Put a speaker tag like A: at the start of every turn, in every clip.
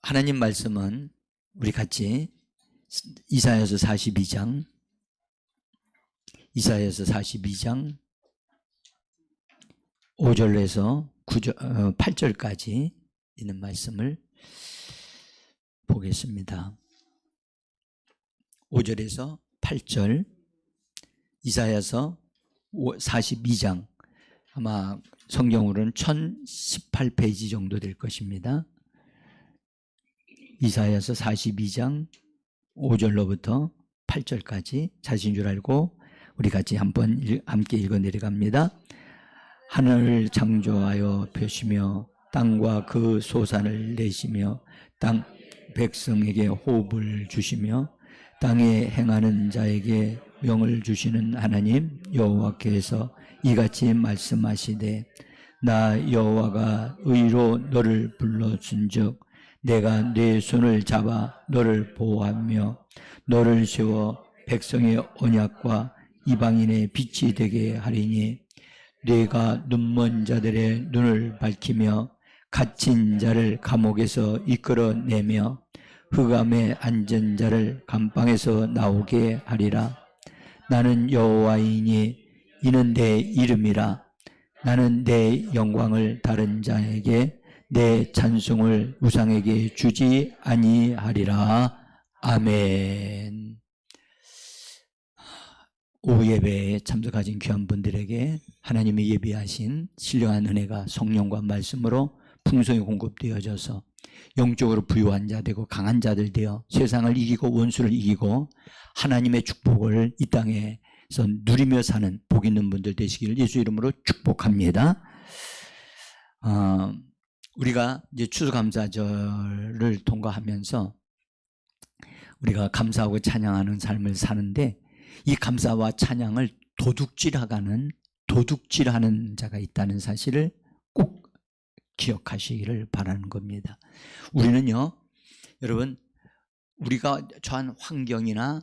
A: 하나님 말씀은 우리 같이 이사야서 42장 5절에서 8절까지 있는 말씀을 보겠습니다. 5절에서 8절 이사야서 42장 아마 성경으로는 1018페이지 정도 될 것입니다. 이사야서 42장 5절로부터 8절까지 자신 줄 알고 우리 같이 함께 읽어 내려갑니다. 하늘을 창조하여 펴시며 땅과 그 소산을 내시며 땅 백성에게 호흡을 주시며 땅에 행하는 자에게 명을 주시는 하나님 여호와께서 이같이 말씀하시되 나 여호와가 의로 너를 불러준즉 내가 네 손을 잡아 너를 보호하며 너를 세워 백성의 언약과 이방인의 빛이 되게 하리니 네가 눈먼 자들의 눈을 밝히며 갇힌 자를 감옥에서 이끌어내며 흑암에 앉은 자를 감방에서 나오게 하리라. 나는 여호와이니 이는 내 이름이라. 나는 내 영광을 다른 자에게 내 찬송을 우상에게 주지 아니하리라. 아멘. 오후 예배에 참석하신 귀한 분들에게 하나님이 예비하신 신령한 은혜가 성령과 말씀으로 풍성히 공급되어져서 영적으로 부유한 자 되고 강한 자들 되어 세상을 이기고 원수를 이기고 하나님의 축복을 이 땅에서 누리며 사는 복 있는 분들 되시기를 예수 이름으로 축복합니다. 우리가 이제 추수감사절을 통과하면서 우리가 감사하고 찬양하는 삶을 사는데 이 감사와 찬양을 도둑질하는 자가 있다는 사실을 꼭 기억하시기를 바라는 겁니다. 우리는요, 여러분, 우리가 처한 환경이나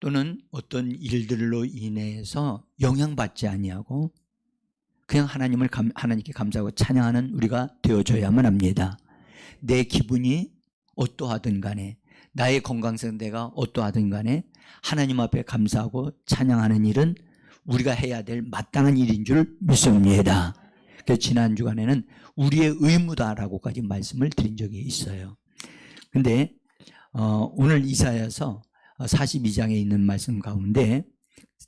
A: 또는 어떤 일들로 인해서 영향받지 아니하고 그냥 하나님께 감사하고 찬양하는 우리가 되어줘야만 합니다. 내 기분이 어떠하든 간에 나의 건강 상태가 어떠하든 간에 하나님 앞에 감사하고 찬양하는 일은 우리가 해야 될 마땅한 일인 줄 믿습니다. 그래서 지난 주간에는 우리의 의무다라고까지 말씀을 드린 적이 있어요. 근데 오늘 이사야서 42장에 있는 말씀 가운데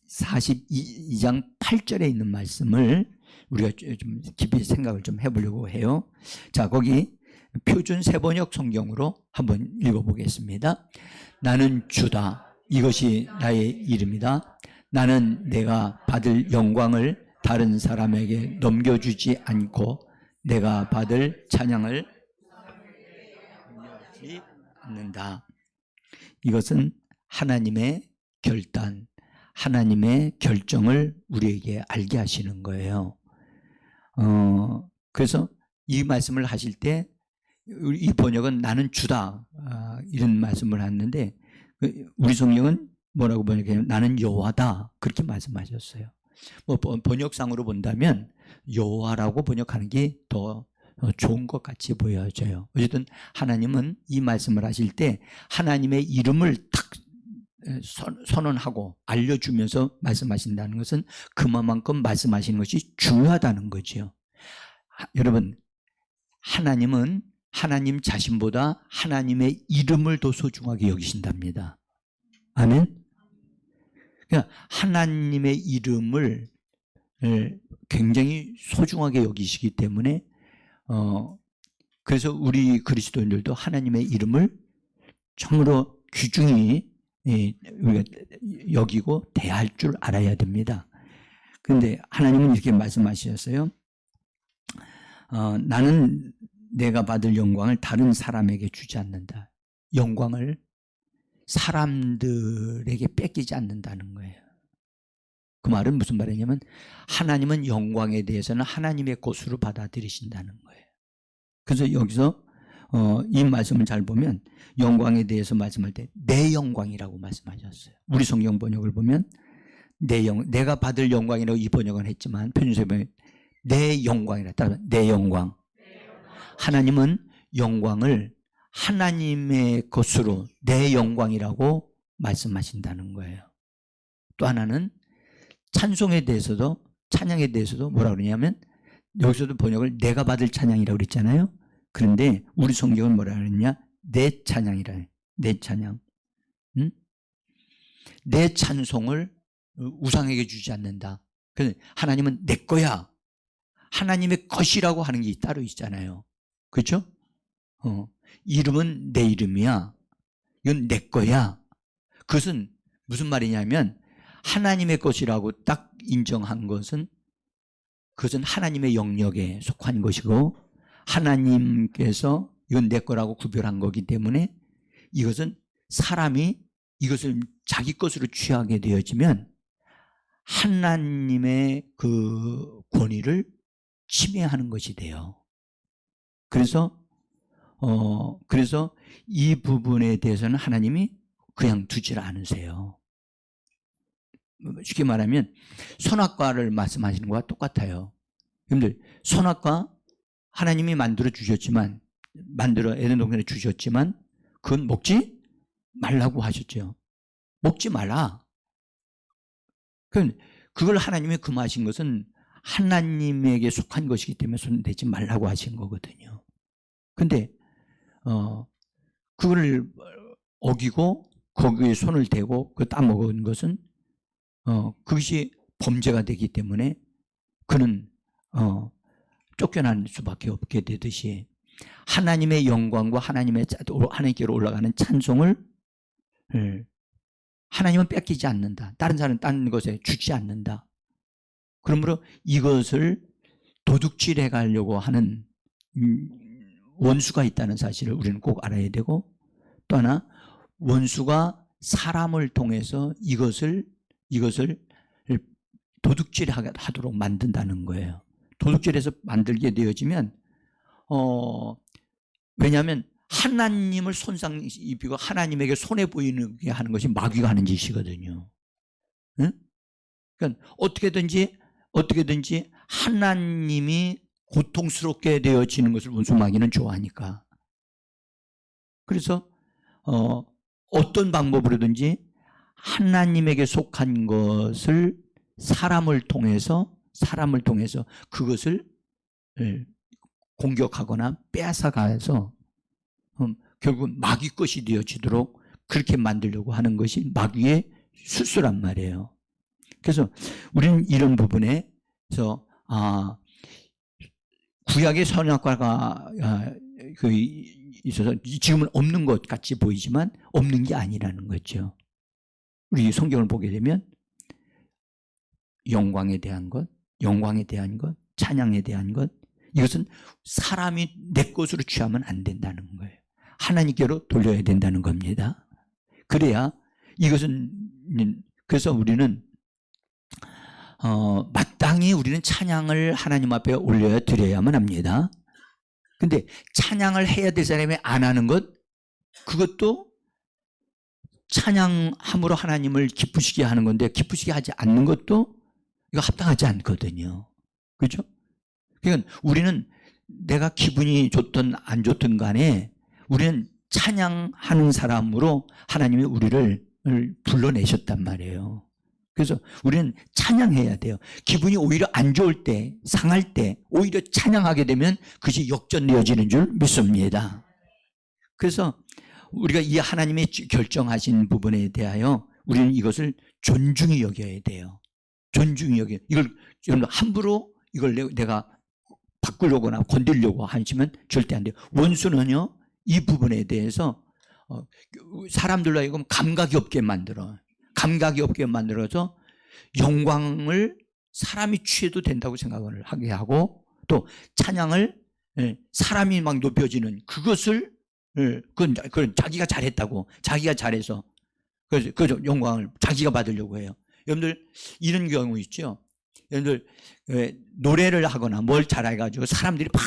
A: 42장 8절에 있는 말씀을 우리가 좀 깊이 생각을 좀 해보려고 해요. 자, 거기 표준 세번역 성경으로 한번 읽어보겠습니다. 나는 주다. 이것이 나의 이름이다. 나는 내가 받을 영광을 다른 사람에게 넘겨주지 않고 내가 받을 찬양을 넘겨주지 않는다. 이것은 하나님의 결단, 하나님의 결정을 우리에게 알게 하시는 거예요. 그래서 이 말씀을 하실 때 이 번역은 나는 주다 이런 말씀을 하는데 우리 성경은 뭐라고 번역해요? 나는 여호와다 그렇게 말씀하셨어요. 뭐 번역상으로 본다면 여호와라고 번역하는 게 더 좋은 것 같이 보여져요. 어쨌든 하나님은 이 말씀을 하실 때 하나님의 이름을 탁 선언하고 알려주면서 말씀하신다는 것은 그만큼 말씀하시는 것이 중요하다는 거죠. 여러분, 하나님은 하나님 자신보다 하나님의 이름을 더 소중하게 여기신답니다. 아멘. 그러니까 하나님의 이름을 굉장히 소중하게 여기시기 때문에 그래서 우리 그리스도인들도 하나님의 이름을 참으로 귀중히 우리가 여기고 대할 줄 알아야 됩니다. 그런데 하나님은 이렇게 말씀하셨어요. 나는 내가 받을 영광을 다른 사람에게 주지 않는다. 영광을 사람들에게 뺏기지 않는다는 거예요. 그 말은 무슨 말이냐면 하나님은 영광에 대해서는 하나님의 것으로 받아들이신다는 거예요. 그래서 여기서 이 말씀을 잘 보면 영광에 대해서 말씀할 때 내 영광이라고 말씀하셨어요. 우리 성경 번역을 보면 내가 받을 영광이라고 이 번역은 했지만 편집에 내 영광이라 따라 내 영광. 하나님은 영광을 하나님의 것으로 내 영광이라고 말씀하신다는 거예요. 또 하나는 찬송에 대해서도, 찬양에 대해서도 뭐라 그러냐면, 여기서도 번역을 내가 받을 찬양이라고 그랬잖아요. 그런데 우리 성경은 뭐라 그러냐? 내 찬양이라 해요. 내 찬양. 응? 내 찬송을 우상에게 주지 않는다. 하나님은 내 거야. 하나님의 것이라고 하는 게 따로 있잖아요. 그렇죠? 이름은 내 이름이야. 이건 내 거야. 그것은 무슨 말이냐면, 하나님의 것이라고 딱 인정한 것은, 그것은 하나님의 영역에 속한 것이고, 하나님께서 이건 내 거라고 구별한 거기 때문에, 이것은 사람이 이것을 자기 것으로 취하게 되어지면 하나님의 그 권위를 침해하는 것이 돼요. 그래서 이 부분에 대해서는 하나님이 그냥 두질 않으세요. 쉽게 말하면 선악과를 말씀하시는 것과 똑같아요. 여러분들, 선악과 하나님이 만들어 주셨지만, 에덴 동산에 주셨지만 그건 먹지 말라고 하셨죠. 먹지 말라. 그걸 하나님이 금하신 것은 하나님에게 속한 것이기 때문에 손 대지 말라고 하신 거거든요. 근데 그걸 어기고 거기에 손을 대고 그 따먹은 것은 그것이 범죄가 되기 때문에 그는 쫓겨날 수밖에 없게 되듯이, 하나님의 영광과 하나님께로 올라가는 찬송을 하나님은 뺏기지 않는다. 다른 사람은 다른 것에 주지 않는다. 그러므로 이것을 도둑질해 가려고 하는 원수가 있다는 사실을 우리는 꼭 알아야 되고, 또 하나, 원수가 사람을 통해서 이것을 도둑질하도록 만든다는 거예요. 도둑질해서 만들게 되어지면 왜냐하면 하나님을 손상 입히고 하나님에게 손해 보이게 하는 것이 마귀가 하는 짓이거든요. 응? 그러니까 어떻게든지 하나님이 고통스럽게 되어지는 것을 원수 마귀는 좋아하니까. 그래서 어떤 방법으로든지 하나님에게 속한 것을 사람을 통해서 그것을 공격하거나 빼앗아가서 결국 마귀 것이 되어지도록 그렇게 만들려고 하는 것이 마귀의 수수란 말이에요. 그래서 우리는 이런 부분에서 구약의 선악과가 있어서 지금은 없는 것 같이 보이지만 없는 게 아니라는 거죠. 우리 성경을 보게 되면 영광에 대한 것, 찬양에 대한 것, 이것은 사람이 내 것으로 취하면 안 된다는 거예요. 하나님께로 돌려야 된다는 겁니다. 그래야 그래서 우리는 마땅히 우리는 찬양을 하나님 앞에 올려 드려야만 합니다. 근데 찬양을 해야 될 사람이 안 하는 것, 그것도 찬양함으로 하나님을 기쁘시게 하는 건데, 기쁘시게 하지 않는 것도 이거 합당하지 않거든요. 그렇죠? 그러니까 우리는 내가 기분이 좋든 안 좋든 간에 우리는 찬양하는 사람으로 하나님이 우리를 불러내셨단 말이에요. 그래서 우리는 찬양해야 돼요. 기분이 오히려 안 좋을 때, 상할 때 오히려 찬양하게 되면 그것이 역전되어지는 줄 믿습니다. 그래서 우리가 이 하나님의 결정하신 부분에 대하여 우리는 이것을 존중히 여겨야 돼요. 존중히 여겨야 돼요. 이걸 함부로 내가 바꾸려거나 건드리려고 하시면 절대 안 돼요. 원수는요, 이 부분에 대해서 사람들로 하여금 감각이 없게 만들어서 영광을 사람이 취해도 된다고 생각을 하게 하고, 또 찬양을 사람이 막 높여지는 그것을 그건 자기가 잘했다고, 자기가 잘해서 그 영광을 자기가 받으려고 해요. 여러분들 이런 경우 있죠. 여러분들 노래를 하거나 뭘 잘해가지고 사람들이 막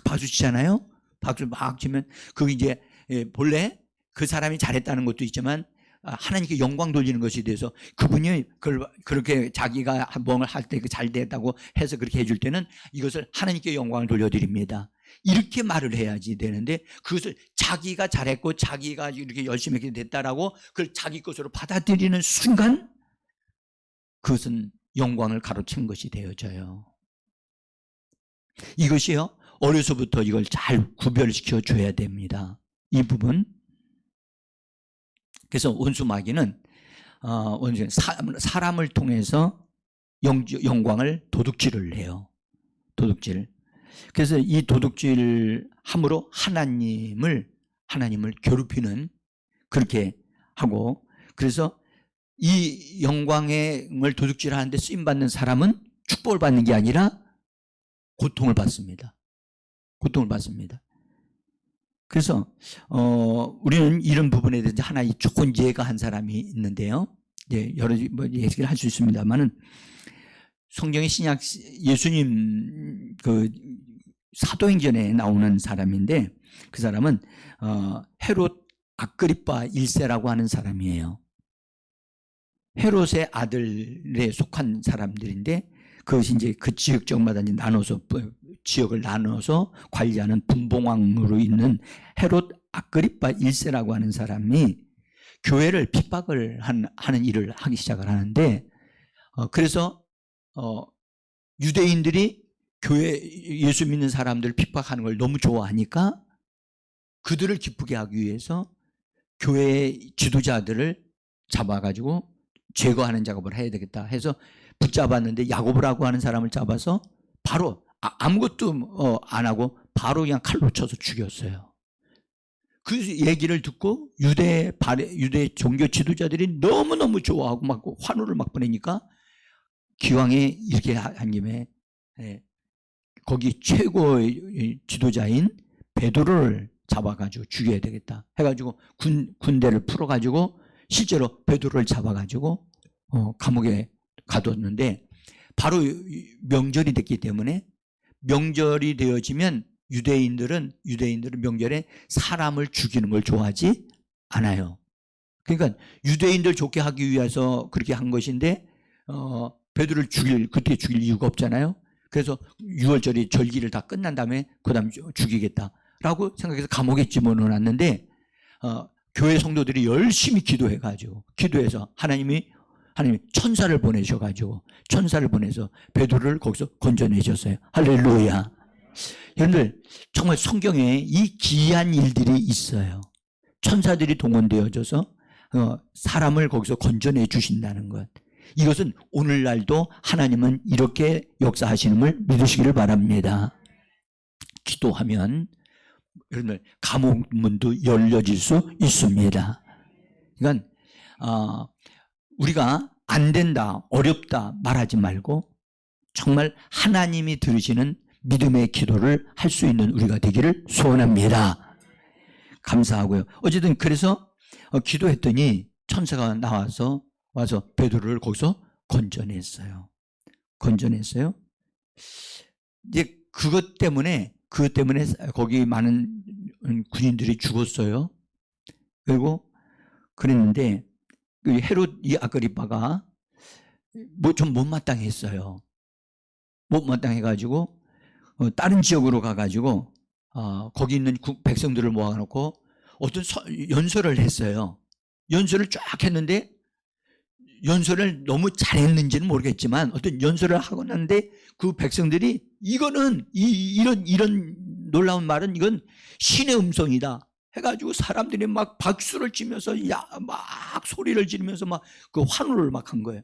A: 박수 치잖아요. 박수 막 치면 그게 이제 본래 그 사람이 잘했다는 것도 있지만 하나님께 영광 돌리는 것에 대해서 그분이 그렇게 자기가 뭔가 할 때 잘 됐다고 해서 그렇게 해줄 때는 이것을 하나님께 영광을 돌려드립니다. 이렇게 말을 해야지 되는데 그것을 자기가 잘했고 자기가 이렇게 열심히 했게 됐다라고 그걸 자기 것으로 받아들이는 순간 그것은 영광을 가로챈 것이 되어져요. 이것이요, 어려서부터 이걸 잘 구별시켜 줘야 됩니다. 이 부분. 그래서 원수 마귀는 사람을 통해서 영광을 도둑질을 해요. 도둑질. 그래서 이 도둑질 함으로 하나님을 괴롭히는, 그렇게 하고, 그래서 이 영광을 도둑질하는데 쓰임받는 사람은 축복을 받는 게 아니라 고통을 받습니다. 고통을 받습니다. 그래서 우리는 이런 부분에 대해서 하나 조금 이해가 한 사람이 있는데요. 여러 얘기를 할 수 있습니다만은 성경의 신약 예수님 그 사도행전에 나오는 사람인데 그 사람은 헤롯 아그리파 1세라고 하는 사람이에요. 헤롯의 아들에 속한 사람들인데 그것이 이제 그 지역적마다 이제 지역을 나눠서 관리하는 분봉왕으로 있는 헤롯 아그리파 1세라고 하는 사람이 교회를 핍박을 하는 일을 하기 시작을 하는데 그래서 유대인들이 교회 예수 믿는 사람들을 핍박하는 걸 너무 좋아하니까 그들을 기쁘게 하기 위해서 교회 지도자들을 잡아가지고 제거하는 작업을 해야 되겠다 해서 붙잡았는데 야고보라고 하는 사람을 잡아서 바로 아무것도 안 하고 바로 그냥 칼로 쳐서 죽였어요. 그 얘기를 듣고 유대 종교 지도자들이 너무너무 좋아하고 막 환호를 막 보내니까 기왕에 이렇게 한 김에 거기 최고의 지도자인 베드로를 잡아가지고 죽여야 되겠다 해가지고 군대를 풀어가지고 실제로 베드로를 잡아가지고 감옥에 가뒀는데 바로 명절이 됐기 때문에 명절이 되어지면 유대인들은 명절에 사람을 죽이는 걸 좋아하지 않아요. 그러니까 유대인들 좋게 하기 위해서 그렇게 한 것인데 베드로를 그때 죽일 이유가 없잖아요. 그래서 6월절이 절기를 다 끝난 다음에 그 다음 죽이겠다라고 생각해서 감옥에 집어넣어놨는데 교회 성도들이 열심히 기도해서 하나님이 천사를 보내셔가지고 천사를 보내서 베드로를 거기서 건져내셨어요. 할렐루야. 여러분들 정말 성경에 이 기이한 일들이 있어요. 천사들이 동원되어져서 사람을 거기서 건져내 주신다는 것. 이것은 오늘날도 하나님은 이렇게 역사하시는 걸 믿으시기를 바랍니다. 기도하면 여러분들 감옥 문도 열려질 수 있습니다. 그러니까 우리가 안 된다, 어렵다 말하지 말고 정말 하나님이 들으시는 믿음의 기도를 할 수 있는 우리가 되기를 소원합니다. 감사하고요. 어쨌든 그래서 기도했더니 천사가 와서 베드로를 거기서 건져냈어요. 이제 그것 때문에 거기 많은 군인들이 죽었어요. 그리고 그랬는데 헤롯 이 아그리파가 좀 못마땅했어요. 못마땅해가지고 다른 지역으로 가가지고 거기 있는 백성들을 모아놓고 어떤 연설을 했어요. 연설을 쫙 했는데 연설을 너무 잘했는지는 모르겠지만 어떤 연설을 하고 났는데 그 백성들이 이거는 이런 놀라운 말은 이건 신의 음성이다 해가지고 사람들이 막 박수를 치면서 막 소리를 지르면서 막 그 환호를 막 한 거예요.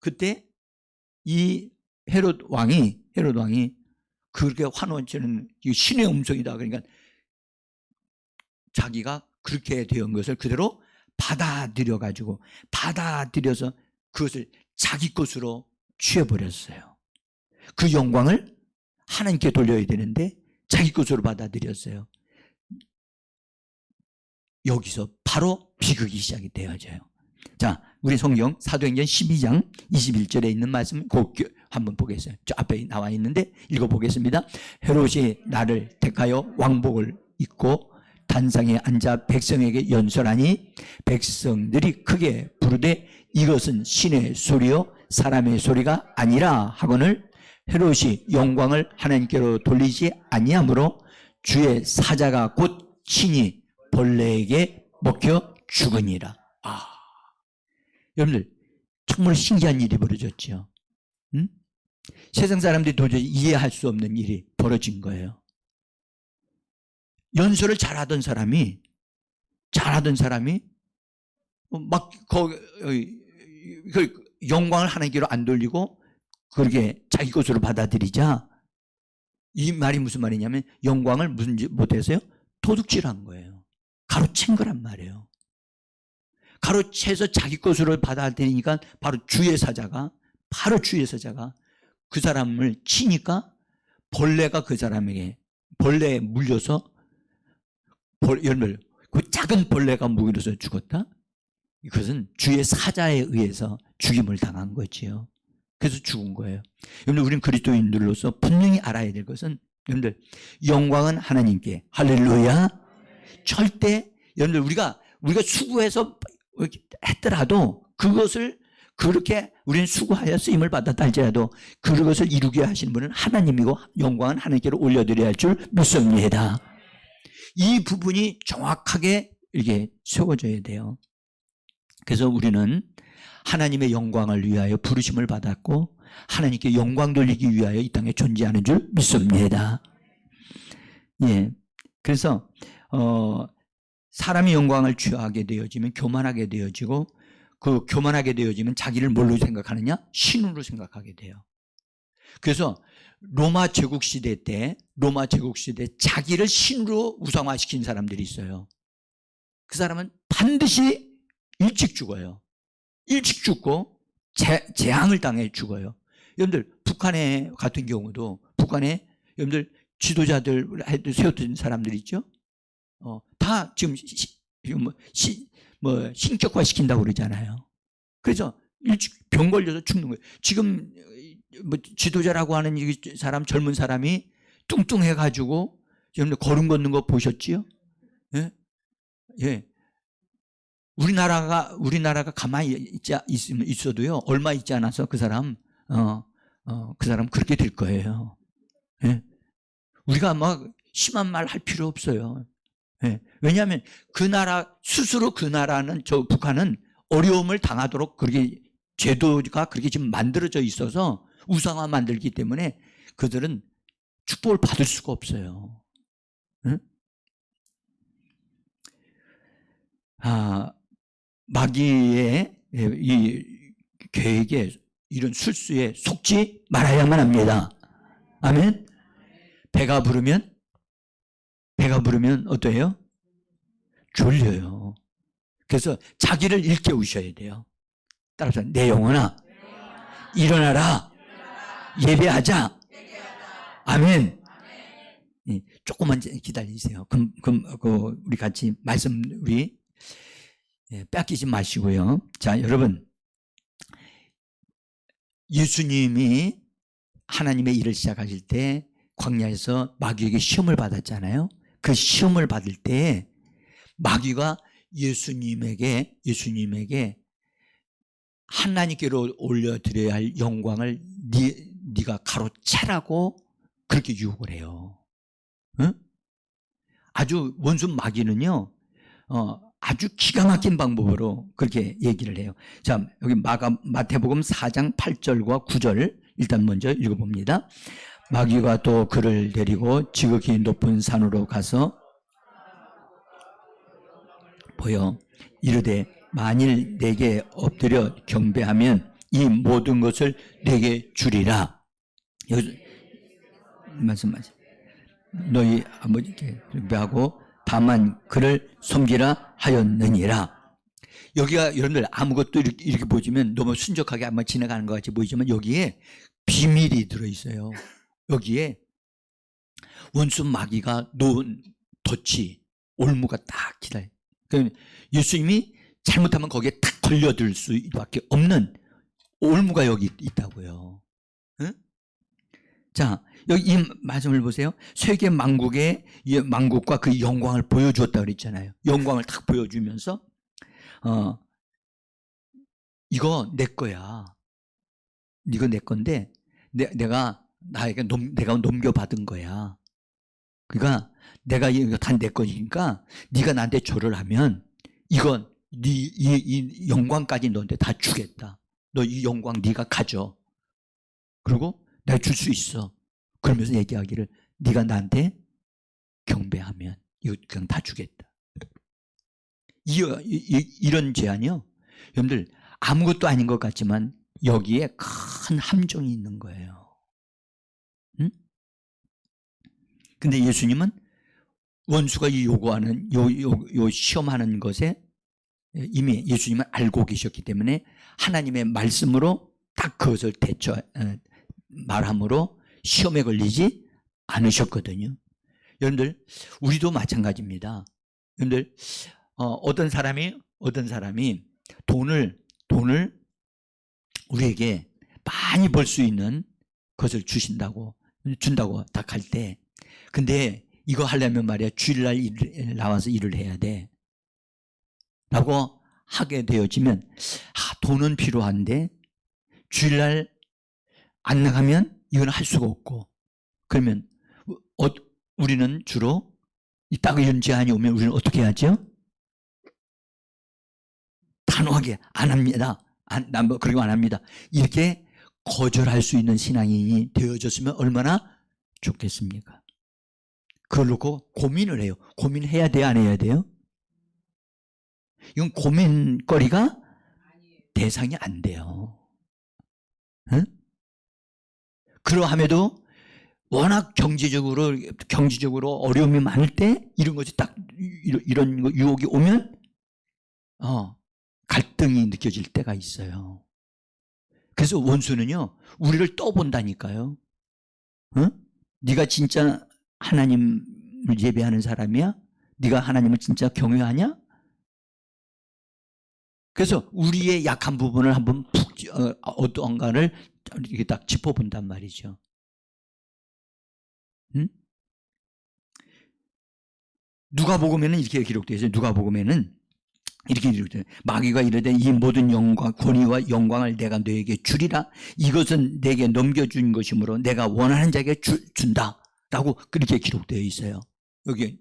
A: 그때 이 헤롯 왕이 그렇게 환호치는 신의 음성이다. 그러니까 자기가 그렇게 된 것을 그대로 받아들여서 그것을 자기 것으로 취해버렸어요. 그 영광을 하나님께 돌려야 되는데 자기 것으로 받아들였어요. 여기서 바로 비극이 시작이 되어져요. 자, 우리 성경 사도행전 12장 21절에 있는 말씀 꼭 한번 보겠습니다. 저 앞에 나와 있는데 읽어보겠습니다. 헤롯이 나를 택하여 왕복을 입고 단상에 앉아 백성에게 연설하니 백성들이 크게 부르되 이것은 신의 소리요 사람의 소리가 아니라 하거늘 헤롯이 영광을 하나님께로 돌리지 아니하므로 주의 사자가 곧 친히 벌레에게 먹혀 죽으니라. 여러분들 정말 신기한 일이 벌어졌죠. 응? 세상 사람들이 도저히 이해할 수 없는 일이 벌어진 거예요. 연설을 잘하던 사람이 막 그 영광을 하나님께로 안 돌리고 그렇게 자기 것으로 받아들이자, 이 말이 무슨 말이냐면 영광을 무슨 못해서요? 도둑질한 거예요. 가로챈 거란 말이에요. 가로채서 자기 것으로 받아들이니까 바로 주의 사자가 그 사람을 치니까 벌레가 그 사람에게 벌레에 물려서 여러분 그 작은 벌레가 물려서 죽었다? 이것은 주의 사자에 의해서 죽임을 당한 거지요. 그래서 죽은 거예요. 여러분들 우리는 그리스도인들로서 분명히 알아야 될 것은, 여러분들 영광은 하나님께, 할렐루야. 절대 여러분들 우리가 수고해서 했더라도 그것을 그렇게 우리는 수고하여 쓰임을 받았다 할지라도 그것을 이루게 하시는 분은 하나님이고 영광은 하나님께로 올려드려야 할 줄 믿습니다. 이 부분이 정확하게 이렇게 세워져야 돼요. 그래서 우리는 하나님의 영광을 위하여 부르심을 받았고 하나님께 영광 돌리기 위하여 이 땅에 존재하는 줄 믿습니다. 예. 그래서 사람이 영광을 취하게 되어지면 교만하게 되어지고, 그 교만하게 되어지면 자기를 뭘로 생각하느냐? 신으로 생각하게 돼요. 그래서 로마 제국 시대 때 자기를 신으로 우상화시킨 사람들이 있어요. 그 사람은 반드시 일찍 죽어요. 일찍 죽고 재앙을 당해 죽어요. 여러분들 북한에 같은 경우도 북한에 여러분들 지도자들 세웠던 사람들 있죠? 다 지금 신격화 시킨다고 그러잖아요. 그래서 일찍 병 걸려서 죽는 거예요. 지금 지도자라고 하는 이 사람, 젊은 사람이 뚱뚱해가지고 여러분들 걸음 걷는 거 보셨지요? 예? 예. 우리나라가 가만히 있어도요, 얼마 있지 않아서 그 사람 그렇게 될 거예요. 예? 우리가 막 심한 말 할 필요 없어요. 예. 왜냐하면 스스로 그 나라는, 북한은 어려움을 당하도록 그렇게 제도가 그렇게 지금 만들어져 있어서 우상화 만들기 때문에 그들은 축복을 받을 수가 없어요. 예? 마귀의 이 계획에, 이런 술수에 속지 말아야만 합니다. 아멘. 배가 부르면 어때요? 졸려요. 그래서 자기를 일깨우셔야 돼요. 따라서 내 영혼아 일어나라. 예배하자. 아멘. 조금만 기다리세요. 그럼 우리 같이 말씀 뺏기지 마시고요. 자, 여러분, 예수님이 하나님의 일을 시작하실 때 광야에서 마귀에게 시험을 받았잖아요. 그 시험을 받을 때 마귀가 예수님에게 하나님께로 올려드려야 할 영광을 네가 가로채라고 그렇게 유혹을 해요. 응? 아주 원수 마귀는요, 아주 기가 막힌 방법으로 그렇게 얘기를 해요. 자, 여기 마태복음 4장 8절과 9절 일단 먼저 읽어봅니다. 마귀가 또 그를 데리고 지극히 높은 산으로 가서 보여 이르되 만일 내게 엎드려 경배하면 이 모든 것을 내게 주리라. 여기 말씀하세요. 너희 아버지께 경배하고 다만 그를 섬기라 하였느니라. 여기가 여러분들 아무것도 이렇게 보시면 너무 순적하게 아마 지나가는 것 같이 보이지만 여기에 비밀이 들어있어요. 여기에 원수 마귀가 놓은 덫이, 올무가 딱 기다려. 그러니까 예수님이 잘못하면 거기에 딱 걸려들 수밖에 없는 올무가 여기 있다고요. 응? 자, 여기 이 말씀을 보세요. 세계 만국과 그 영광을 보여주었다 그랬잖아요. 영광을 딱 보여주면서 이거 내 거야. 이거 내 건데 내가 넘겨받은 거야. 그러니까 내가 이거 다 내 거니까 네가 나한테 절을 하면 이건 이 영광까지 너한테 다 주겠다. 너 이 영광 네가 가져. 그리고 내가 줄 수 있어. 그러면서 얘기하기를 네가 나한테 경배하면 이거 그냥 다 주겠다. 이런 제안이요. 여러분들 아무것도 아닌 것 같지만 여기에 큰 함정이 있는 거예요. 응? 근데 예수님은 원수가 이 요구하는 요 시험하는 것에 이미 예수님은 알고 계셨기 때문에 하나님의 말씀으로 딱 그것을 말함으로 시험에 걸리지 않으셨거든요. 여러분들 우리도 마찬가지입니다. 여러분들 어떤 사람이 돈을 우리에게 많이 벌 수 있는 것을 준다고 딱 할 때, 근데 이거 하려면 말이야 주일날 나와서 일을 해야 돼 라고 하게 되어지면 돈은 필요한데 주일날 안 나가면 이건 할 수가 없고, 그러면 우리는 주로 딱 이런 제안이 오면 우리는 어떻게 하죠? 단호하게 안 합니다. 그리고 안 합니다. 이렇게 거절할 수 있는 신앙인이 되어졌으면 얼마나 좋겠습니까? 그걸 놓고 고민을 해요. 고민해야 돼요? 안 해야 돼요? 이건 고민거리가 대상이 안 돼요. 응? 그러함에도 워낙 경제적으로 어려움이 많을 때 이런 것이 딱 이런 유혹이 오면 갈등이 느껴질 때가 있어요. 그래서 원수는요 우리를 떠본다니까요. 네가 진짜 하나님을 예배하는 사람이야? 네가 하나님을 진짜 경외하냐? 그래서 우리의 약한 부분을 한번 어떤가를 이렇게 딱 짚어본단 말이죠. 누가복음에는 이렇게 기록되어 있어요. 누가복음에는 이렇게 기록되어 있어요. 마귀가 이르되 이 모든 영광, 권위와 영광을 내가 너에게 주리라. 이것은 내게 넘겨준 것이므로 내가 원하는 자에게 준다 라고 그렇게 기록되어 있어요. 여기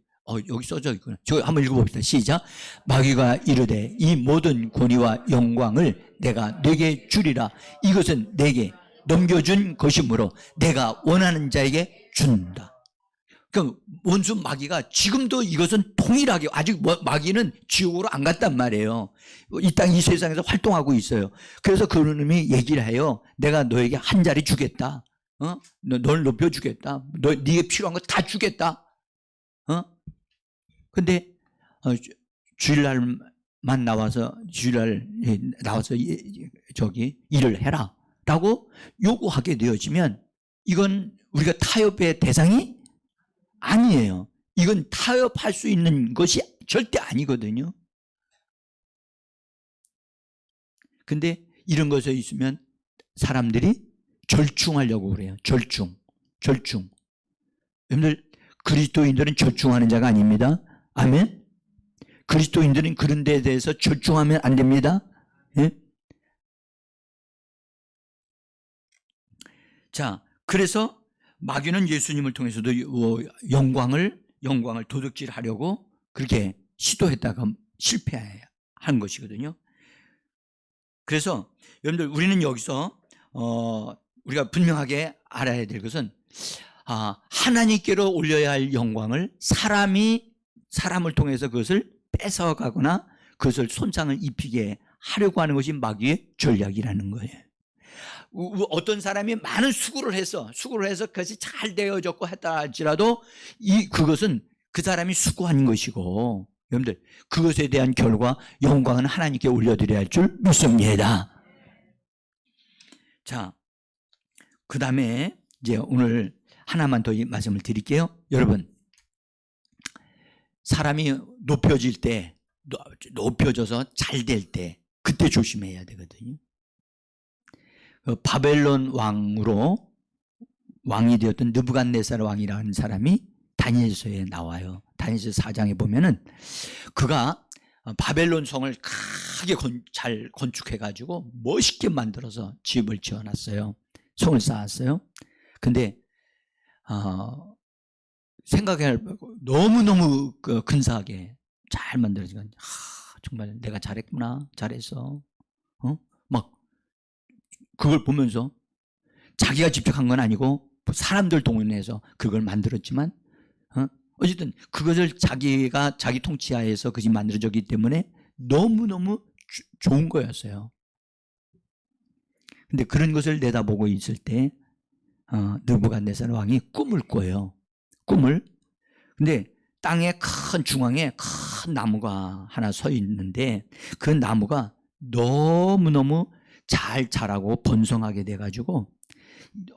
A: 써져 있구나. 저 한번 읽어봅시다. 시작. 마귀가 이르되 이 모든 권위와 영광을 내가 너에게 주리라. 이것은 내게 넘겨준 것이므로 내가 원하는 자에게 준다. 그러니까 원수 마귀가 지금도 이것은 통일하게, 아직 마귀는 지옥으로 안 갔단 말이에요. 이 세상에서 활동하고 있어요. 그래서 그놈이 얘기를 해요. 내가 너에게 한 자리 주겠다. 널 높여주겠다. 네게 필요한 거 다 주겠다. 근데 주일날 나와서 저기 일을 해라 라고 요구하게 되어지면 이건 우리가 타협의 대상이 아니에요. 이건 타협할 수 있는 것이 절대 아니거든요. 근데 이런 것에 있으면 사람들이 절충하려고 그래요. 절충. 여러분들 그리스도인들은 절충하는 자가 아닙니다. 아멘. 그리스도인들은 그런 데에 대해서 절충하면 안 됩니다. 예? 자, 그래서 마귀는 예수님을 통해서도 영광을 도둑질하려고 그렇게 시도했다가 실패한 것이거든요. 그래서 여러분들 우리는 여기서 우리가 분명하게 알아야 될 것은 하나님께로 올려야 할 영광을 사람을 통해서 그것을 뺏어가거나 그것을 손상을 입히게 하려고 하는 것이 마귀의 전략이라는 거예요. 어떤 사람이 많은 수고를 해서 그것이 잘 되어졌고 했다 할지라도 그것은 그 사람이 수고한 것이고, 여러분들 그것에 대한 결과 영광은 하나님께 올려드려야 할 줄 믿습니다. 자, 그 다음에 이제 오늘 하나만 더 말씀을 드릴게요. 여러분, 사람이 높여져서 잘 될 때 그때 조심해야 되거든요. 바벨론 왕이 되었던 느부갓네살 왕이라는 사람이 다니엘서에 나와요. 다니엘서 4장에 보면은 그가 바벨론 성을 크게 잘 건축해가지고 멋있게 만들어서 집을 지어놨어요. 성을 쌓았어요. 근데 생각할 너무너무 근사하게 잘 만들어지고, 정말 내가 잘했구나, 잘했어. 막 그걸 보면서 자기가 직접 한 건 아니고 사람들 동원해서 그걸 만들었지만, 어쨌든 그것을 자기가 자기 통치하에서 그것이 만들어졌기 때문에 너무너무 좋은 거였어요. 근데 그런 것을 내다보고 있을 때 느부갓네살 왕이 꿈을 꿔요. 꿈을. 근데 땅의 큰 중앙에 큰 나무가 하나 서 있는데 그 나무가 너무너무 잘 자라고 번성하게 돼가지고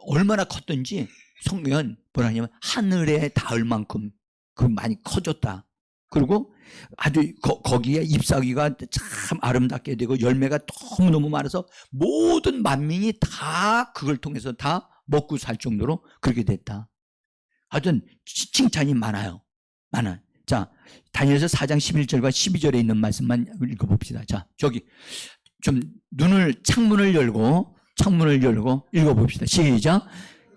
A: 얼마나 컸던지 성경은 뭐라 하냐면 하늘에 닿을 만큼 그 많이 커졌다. 그리고 아주 거기에 잎사귀가 참 아름답게 되고 열매가 너무너무 많아서 모든 만민이 다 그걸 통해서 다 먹고 살 정도로 그렇게 됐다. 하여튼 칭찬이 많아요. 많아요. 자, 다니엘서 4장 11절과 12절에 있는 말씀만 읽어봅시다. 자, 저기 좀 창문을 열고 읽어봅시다. 시작.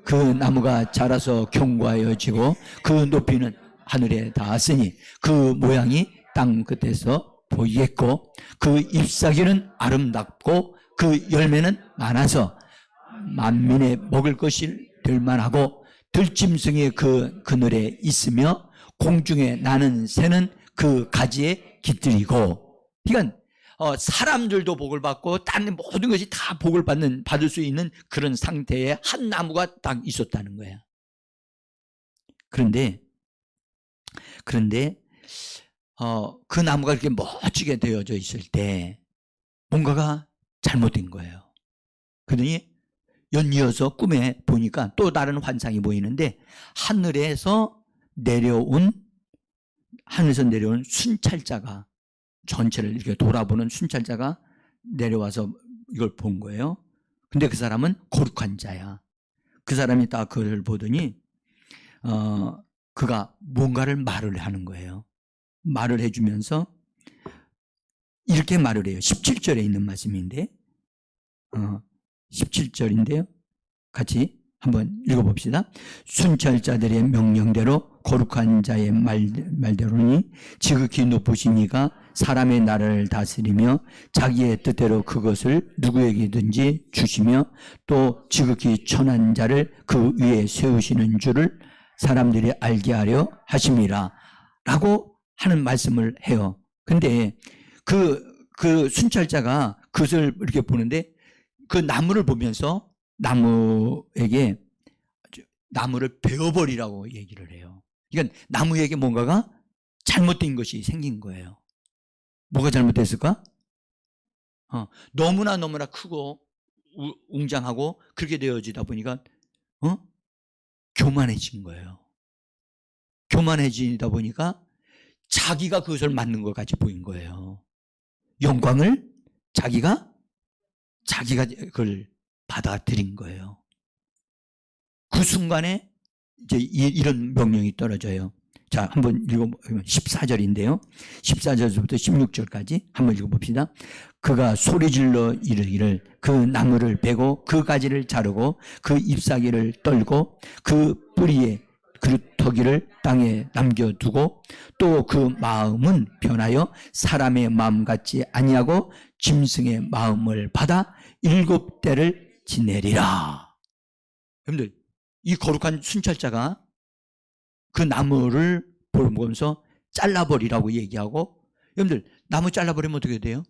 A: 그 나무가 자라서 견고하여지고 그 높이는 하늘에 닿았으니 그 모양이 땅 끝에서 보이겠고 그 잎사귀는 아름답고 그 열매는 많아서 만민의 먹을 것이 될 만하고 들짐승이 그 그늘에 있으며 공중에 나는 새는 그 가지에 깃들이고. 그러니까 사람들도 복을 받고 다른 모든 것이 다 복을 받을 수 있는 그런 상태에 한 나무가 딱 있었다는 거야. 그런데 그 나무가 이렇게 멋지게 되어져 있을 때 뭔가가 잘못된 거예요. 그러더니 연이어서 꿈에 보니까 또 다른 환상이 보이는데 하늘에서 내려온 순찰자가 전체를 이렇게 돌아보는 순찰자가 내려와서 이걸 본 거예요. 근데 그 사람은 거룩한 자야. 그 사람이 딱 그걸 보더니 그가 뭔가를 말을 하는 거예요. 말을 해주면서 이렇게 말을 해요. 17절에 있는 말씀인데 17절인데요. 같이 한번 읽어봅시다. 순찰자들의 명령대로 거룩한 자의 말대로니 지극히 높으신 이가 사람의 나라를 다스리며 자기의 뜻대로 그것을 누구에게든지 주시며 또 지극히 천한 자를 그 위에 세우시는 줄을 사람들이 알게 하려 하심이라 라고 하는 말씀을 해요. 근데 그 순찰자가 그것을 이렇게 보는데 그 나무를 보면서 나무에게 나무를 베어버리라고 얘기를 해요. 그러니까 나무에게 뭔가가 잘못된 것이 생긴 거예요. 뭐가 잘못됐을까? 너무나 크고 웅장하고 그렇게 되어지다 보니까 교만해진 거예요. 교만해지다 보니까 자기가 그것을 맡는 것 같이 보인 거예요. 영광을 자기가 그걸 받아들인 거예요. 그 순간에 이제 이런 명령이 떨어져요. 자, 한번 읽어보면 14절인데요. 14절부터 16절까지 한번 읽어봅시다. 그가 소리질러 이르기를 그 나무를 베고 그 가지를 자르고 그 잎사귀를 떨고 그 뿌리에 그루터기를 땅에 남겨두고 또 그 마음은 변하여 사람의 마음 같지 아니하고 짐승의 마음을 받아 7대를 지내리라. 여러분들, 이 거룩한 순찰자가 그 나무를 보면서 잘라버리라고 얘기하고, 여러분들 나무 잘라버리면 어떻게 돼요?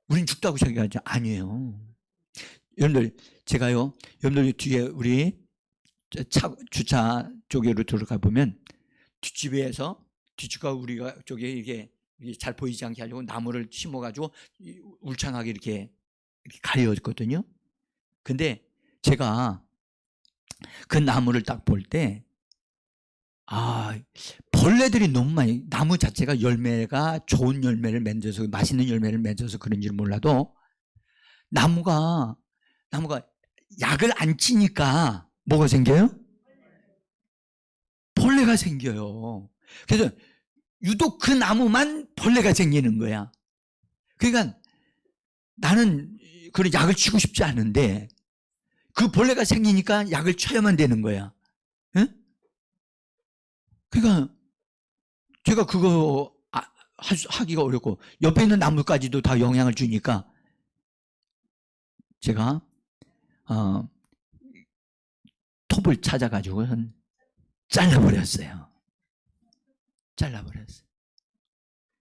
A: 우린 죽다고 생각하지 아니에요. 여러분들 제가요, 여러분들 뒤에 우리 주차 쪽으로 들어가 보면 뒷집에서 뒷집과 우리가 쪽에 이게 잘 보이지 않게 하려고 나무를 심어가지고 울창하게 이렇게 가려졌거든요. 근데 제가 그 나무를 딱 볼 때, 벌레들이 너무 많이, 나무 자체가 열매가 좋은 열매를 맺어서, 맛있는 열매를 맺어서 그런지 몰라도, 나무가 약을 안 치니까 뭐가 생겨요? 벌레가 생겨요. 그래서 유독 그 나무만 벌레가 생기는 거야. 그러니까 나는 그런 약을 치고 싶지 않은데, 그 벌레가 생기니까 약을 쳐야만 되는 거야. 응? 그러니까 제가 그거 하기가 어렵고 옆에 있는 나무까지도 다 영향을 주니까 제가 톱을 찾아가지고 잘라버렸어요.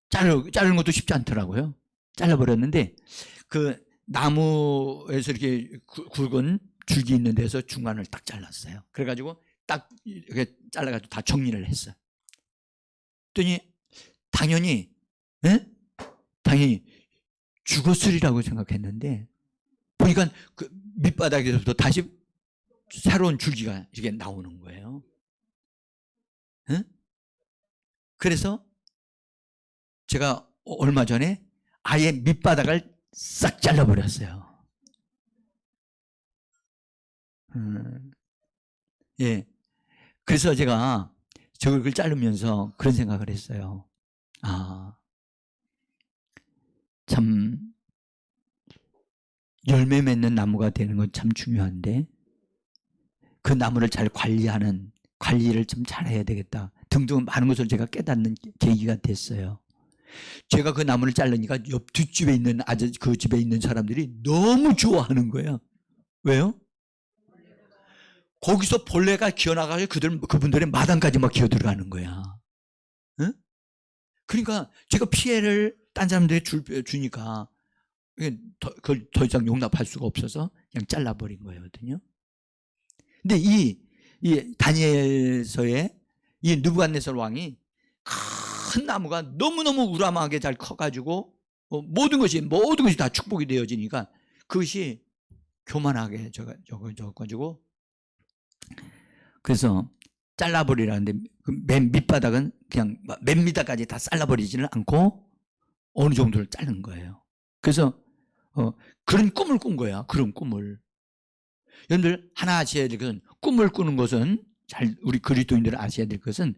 A: 자르는 것도 쉽지 않더라고요. 잘라버렸는데 그 나무에서 이렇게 굵은 줄기 있는 데서 중간을 딱 잘랐어요. 그래가지고 딱 이렇게 잘라가지고 다 정리를 했어요. 그랬더니 당연히 죽었으리라고 생각했는데 보니까 그 밑바닥에서부터 다시 새로운 줄기가 이렇게 나오는 거예요. 그래서 제가 얼마 전에 아예 밑바닥을 싹 잘라버렸어요. 예. 그래서 제가 저걸 자르면서 그런 생각을 했어요. 참 열매 맺는 나무가 되는 건 참 중요한데 그 나무를 잘 관리를 좀 잘해야 되겠다 등등 많은 것을 제가 깨닫는 계기가 됐어요. 제가 그 나무를 자르니까 옆 뒷집에 있는 그 집에 있는 사람들이 너무 좋아하는 거예요. 왜요? 거기서 벌레가 기어나가서 그분들의 마당까지 막 기어 들어가는 거야. 응? 그러니까 제가 피해를 딴 사람들이 주니까 그걸 더 이상 용납할 수가 없어서 그냥 잘라버린 거거든요. 근데 이 다니엘서의 이 느부갓네살 왕이 큰 나무가 너무너무 우람하게 잘 커가지고 모든 것이 다 축복이 되어지니까 그것이 교만하게 적어가지고 그래서 잘라버리라는데 맨 밑바닥은 그냥 맨 밑바닥까지 다 잘라버리지는 않고 어느 정도를 자른 거예요. 그래서 그런 꿈을 꾼 거야. 그런 꿈을. 여러분들 하나 아셔야 될 것은 꿈을 꾸는 것은 우리 그리스도인들은 아셔야 될 것은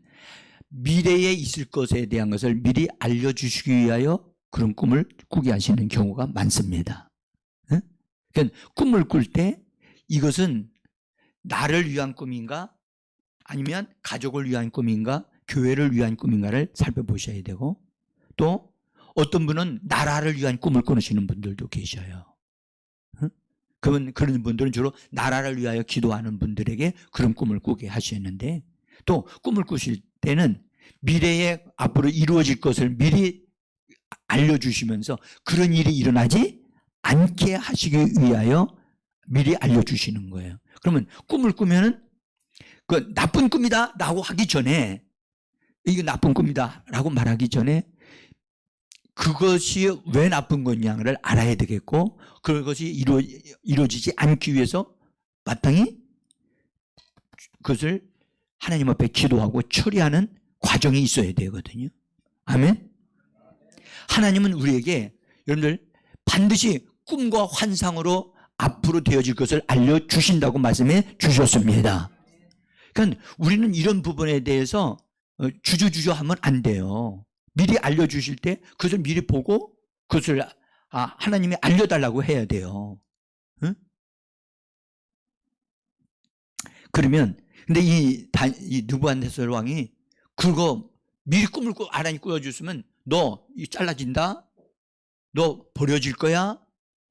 A: 미래에 있을 것에 대한 것을 미리 알려주시기 위하여 그런 꿈을 꾸게 하시는 경우가 많습니다. 그러니까 꿈을 꿀 때 이것은 나를 위한 꿈인가 아니면 가족을 위한 꿈인가 교회를 위한 꿈인가를 살펴보셔야 되고 또 어떤 분은 나라를 위한 꿈을 꾸시는 분들도 계셔요. 그런 분들은 주로 나라를 위하여 기도하는 분들에게 그런 꿈을 꾸게 하시는데 또 꿈을 꾸실 때는 미래에 앞으로 이루어질 것을 미리 알려주시면서 그런 일이 일어나지 않게 하시기 위하여 미리 알려주시는 거예요. 그러면 꿈을 꾸면은 그 나쁜 꿈이다 라고 하기 전에 이게 나쁜 꿈이다 라고 말하기 전에 그것이 왜 나쁜 거냐를 알아야 되겠고 그것이 이루어지지 않기 위해서 마땅히 그것을 하나님 앞에 기도하고 처리하는 과정이 있어야 되거든요. 아멘. 하나님은 우리에게 여러분들 반드시 꿈과 환상으로 앞으로 되어질 것을 알려주신다고 말씀해 주셨습니다. 그러니까 우리는 이런 부분에 대해서 주저주저 하면 안 돼요. 미리 알려주실 때 그것을 미리 보고 그것을 하나님이 알려달라고 해야 돼요. 응? 그러면 근데 이 느부갓네살 왕이 그거 미리 꿈을 하나님 꾸어줬으면 너 잘라진다, 너 버려질 거야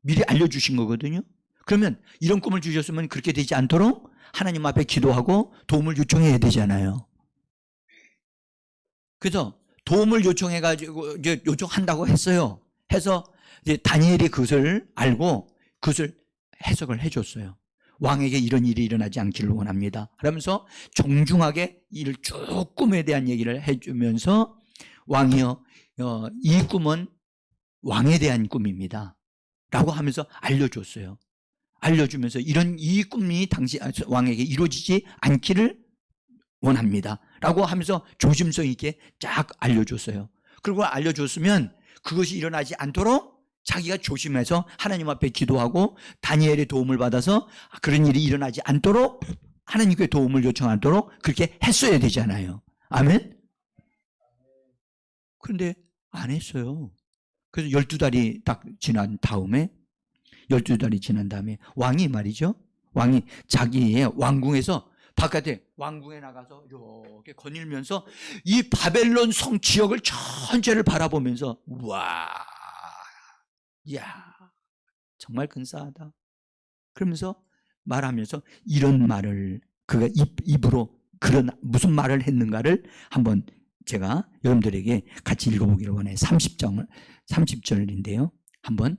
A: 미리 알려주신 거거든요. 그러면 이런 꿈을 주셨으면 그렇게 되지 않도록 하나님 앞에 기도하고 도움을 요청해야 되잖아요. 그래서 도움을 요청해가지고 이제 요청한다고 했어요. 해서 이제 다니엘이 그것을 알고 그것을 해석을 해줬어요. 왕에게 이런 일이 일어나지 않기를 원합니다. 그러면서 정중하게 이를 쭉 꿈에 대한 얘기를 해주면서 왕이여 이 꿈은 왕에 대한 꿈입니다. 라고 하면서 알려줬어요. 알려주면서 이 꿈이 당시 왕에게 이루어지지 않기를 원합니다. 라고 하면서 조심성 있게 쫙 알려줬어요. 그리고 알려줬으면 그것이 일어나지 않도록 자기가 조심해서 하나님 앞에 기도하고 다니엘의 도움을 받아서 그런 일이 일어나지 않도록 하나님께 도움을 요청하도록 그렇게 했어야 되잖아요. 아멘? 그런데 안 했어요. 그래서 12달이 딱 지난 다음에 12달이 지난 다음에 왕이 말이죠. 왕이 자기의 왕궁에서 바깥에 왕궁에 나가서 이렇게 거닐면서 이 바벨론 성 지역을 전체를 바라보면서 와, 야, 정말 근사하다. 그러면서 말하면서 이런 말을 그가 입으로 그런 무슨 말을 했는가를 한번 제가 여러분들에게 같이 읽어보기를 원해요. 30절인데요. 한번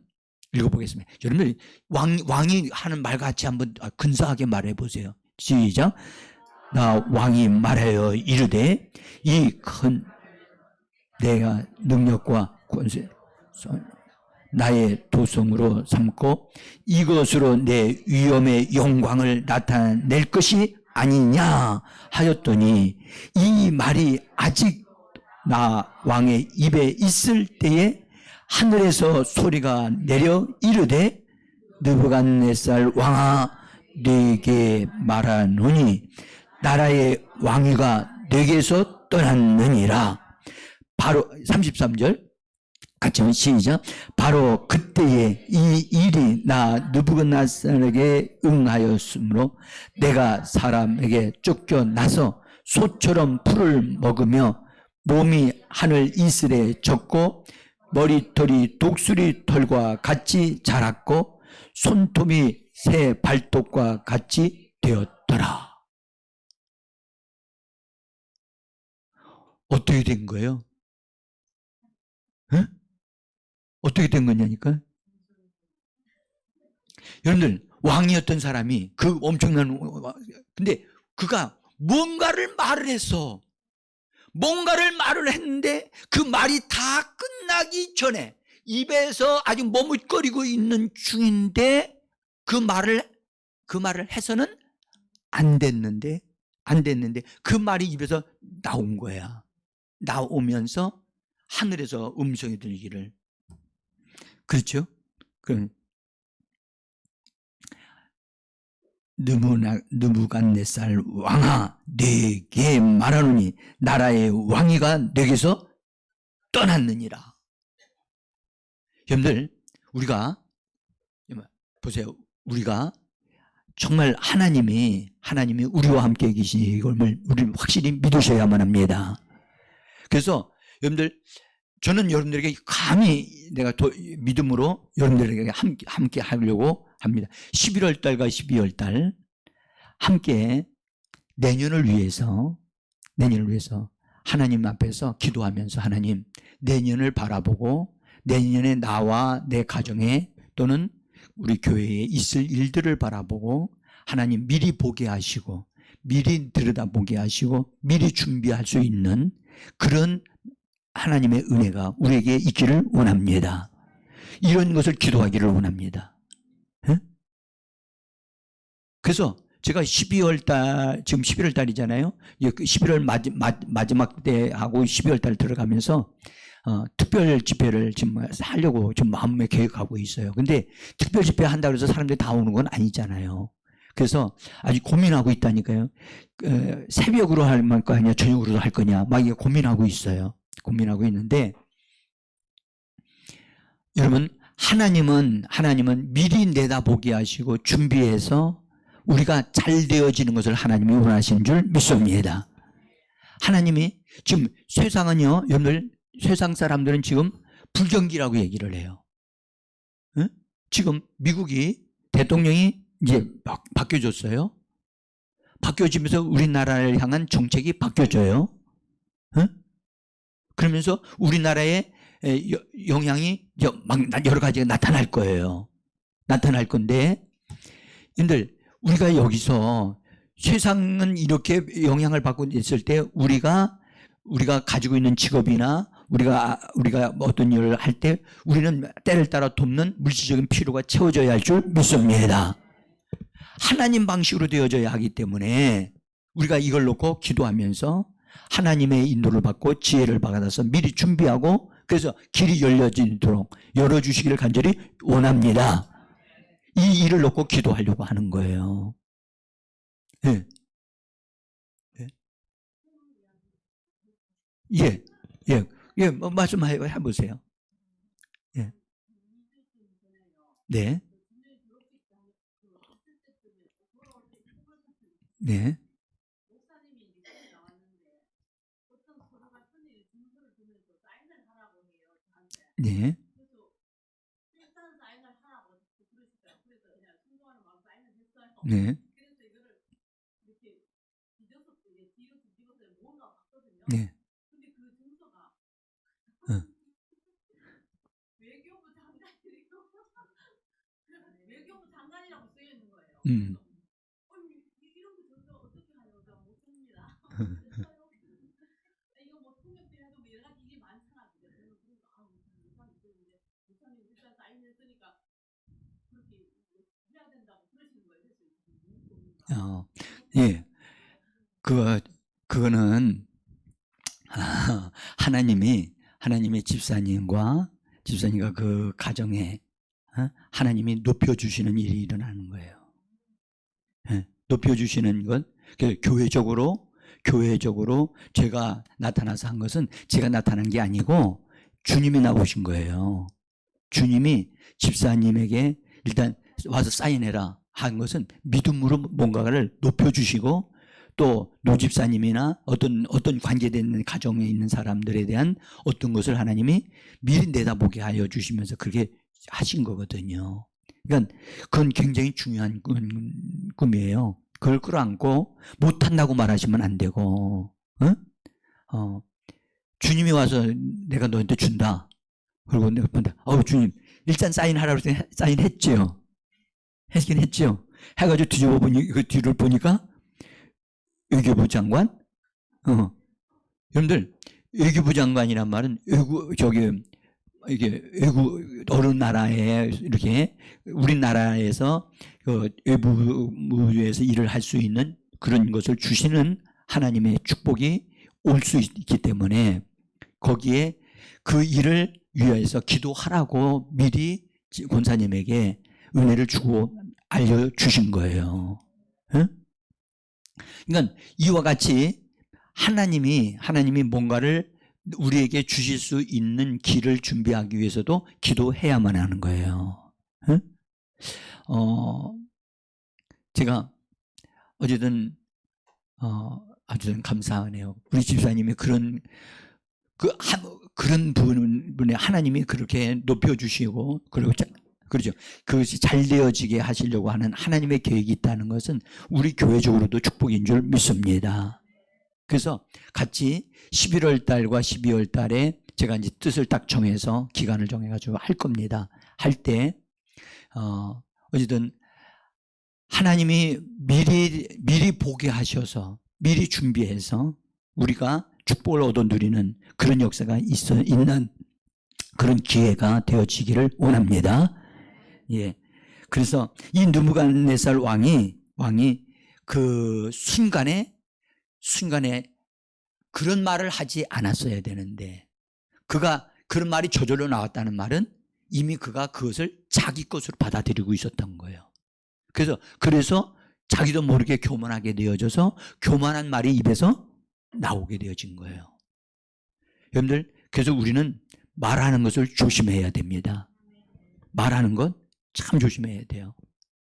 A: 읽어보겠습니다. 여러분들 왕이 하는 말 같이 한번 근사하게 말해보세요. 시작. 나 왕이 말하여 이르되 이 큰 내가 능력과 권세 나의 도성으로 삼고 이것으로 내 위엄의 영광을 나타낼 것이 아니냐 하였더니 이 말이 아직 나 왕의 입에 있을 때에 하늘에서 소리가 내려 이르되 느부갓네살 왕아 네게 말하노니 나라의 왕위가 네게서 떠났느니라. 바로 33절 같이 한번 시작. 바로 그때에 이 일이 나 느부갓네살에게 응하였으므로 내가 사람에게 쫓겨나서 소처럼 풀을 먹으며 몸이 하늘 이슬에 젖고 머리털이 독수리 털과 같이 자랐고 손톱이 새 발톱과 같이 되었더라. 어떻게 된 거예요? 응? 어떻게 된 거냐니까? 여러분들 왕이었던 사람이 그 엄청난 근데 그가 뭔가를 말을 했어. 뭔가를 말을 했는데 그 말이 다 끝나기 전에 입에서 아주 머뭇거리고 있는 중인데 그 말을 해서는 안 됐는데 그 말이 입에서 나온 거야. 나오면서 하늘에서 음성이 들리기를. 그렇죠? 그럼 느부갓네살 왕아 네게 말하노니 나라의 왕위가 네게서 떠났느니라. 여러분들 우리가 보세요. 우리가 정말 하나님이 우리와 함께 계시니 이걸 우리 확실히 믿으셔야만 합니다. 그래서 여러분들 저는 여러분들에게 감히 내가 믿음으로 여러분들에게 함께 하려고 합니다. 11월 달과 12월 달 함께 내년을 위해서 하나님 앞에서 기도하면서 하나님 내년을 바라보고 내년에 나와 내 가정에 또는 우리 교회에 있을 일들을 바라보고 하나님 미리 보게 하시고 미리 들여다보게 하시고 미리 준비할 수 있는 그런 하나님의 은혜가 우리에게 있기를 원합니다. 이런 것을 기도하기를 원합니다. 네? 그래서 제가 12월 달, 지금 11월 달이잖아요. 11월 마지막 때하고 12월 달 들어가면서 특별 집회를 지금 하려고 좀 마음에 계획하고 있어요. 근데 특별 집회 한다고 해서 사람들이 다 오는 건 아니잖아요. 그래서 아직 고민하고 있다니까요. 새벽으로 할 거냐, 저녁으로 할 거냐, 막 이게 고민하고 있어요. 고민하고 있는데, 여러분, 하나님은 미리 내다보게 하시고 준비해서 우리가 잘 되어지는 것을 하나님이 원하시는 줄 믿습니다. 하나님이 지금 세상은요, 여러분들, 세상 사람들은 지금 불경기라고 얘기를 해요. 응? 지금 미국이 대통령이 이제 바뀌어졌어요. 바뀌어지면서 우리나라를 향한 정책이 바뀌어져요. 응? 그러면서 우리나라에 영향이 막 여러 가지가 나타날 거예요. 나타날 건데, 여러분들, 우리가 여기서 세상은 이렇게 영향을 받고 있을 때 우리가 가지고 있는 직업이나 우리가 어떤 일을 할 때 우리는 때를 따라 돕는 물질적인 필요가 채워져야 할 줄 믿습니다. 하나님 방식으로 되어져야 하기 때문에 우리가 이걸 놓고 기도하면서 하나님의 인도를 받고 지혜를 받아서 미리 준비하고 그래서 길이 열려지도록 열어주시기를 간절히 원합니다. 이 일을 놓고 기도하려고 하는 거예요. 예. 예. 예. 예. 말씀해 보세요. 예. 네. 네. 네. 네. 네. 어. 음. 예. 그거 그거는 하나님의 집사님과 그 가정에 하나님이 높여주시는 일이 일어나는 거예요. 예, 높여주시는 건 교회적으로 제가 나타나서 한 것은 제가 나타난 게 아니고 주님이 나오신 거예요. 주님이 집사님에게 일단 와서 사인해라 한 것은 믿음으로 뭔가를 높여주시고 또 노집사님이나 어떤 관계된 가정에 있는 사람들에 대한 어떤 것을 하나님이 미리 내다보게 하여 주시면서 그렇게 하신 거거든요. 그러니까 그건 굉장히 중요한 꿈이에요. 그걸 끌어안고 못한다고 말하시면 안 되고, 응? 주님이 와서 내가 너한테 준다. 그리고 내가 본다. 주님, 일단 사인하라고 했더니 사인했지요. 했긴 했지요. 해가지고 뒤집어 보니, 그 뒤를 보니까 외교부 장관? 여러분들, 외교부 장관이란 말은 어느 나라에 이렇게 우리나라에서 그 외부에서 일을 할 수 있는 그런 것을 주시는 하나님의 축복이 올 수 있기 때문에 거기에 그 일을 위해서 기도하라고 미리 권사님에게 은혜를 주고 알려주신 거예요. 응? 그러니까 이와 같이 하나님이 뭔가를 우리에게 주실 수 있는 길을 준비하기 위해서도 기도해야만 하는 거예요. 응? 제가 어쨌든 아주 감사하네요. 우리 집사님이 그런 분에 하나님이 그렇게 높여주시고 그리고 그렇죠. 그것이 잘 되어지게 하시려고 하는 하나님의 계획이 있다는 것은 우리 교회적으로도 축복인 줄 믿습니다. 그래서 같이 11월 달과 12월 달에 제가 이제 뜻을 딱 정해서 기간을 정해가지고 할 겁니다. 할 때, 어쨌든 하나님이 미리 보게 하셔서 미리 준비해서 우리가 축복을 얻어 누리는 그런 역사가 있는 그런 기회가 되어지기를 원합니다. 예. 그래서 이 느부갓네살 왕이 그 순간에 그런 말을 하지 않았어야 되는데 그가 그런 말이 저절로 나왔다는 말은 이미 그가 그것을 자기 것으로 받아들이고 있었던 거예요. 그래서 자기도 모르게 교만하게 되어져서 교만한 말이 입에서 나오게 되어진 거예요. 여러분들, 그래서 우리는 말하는 것을 조심해야 됩니다. 말하는 것 참 조심해야 돼요.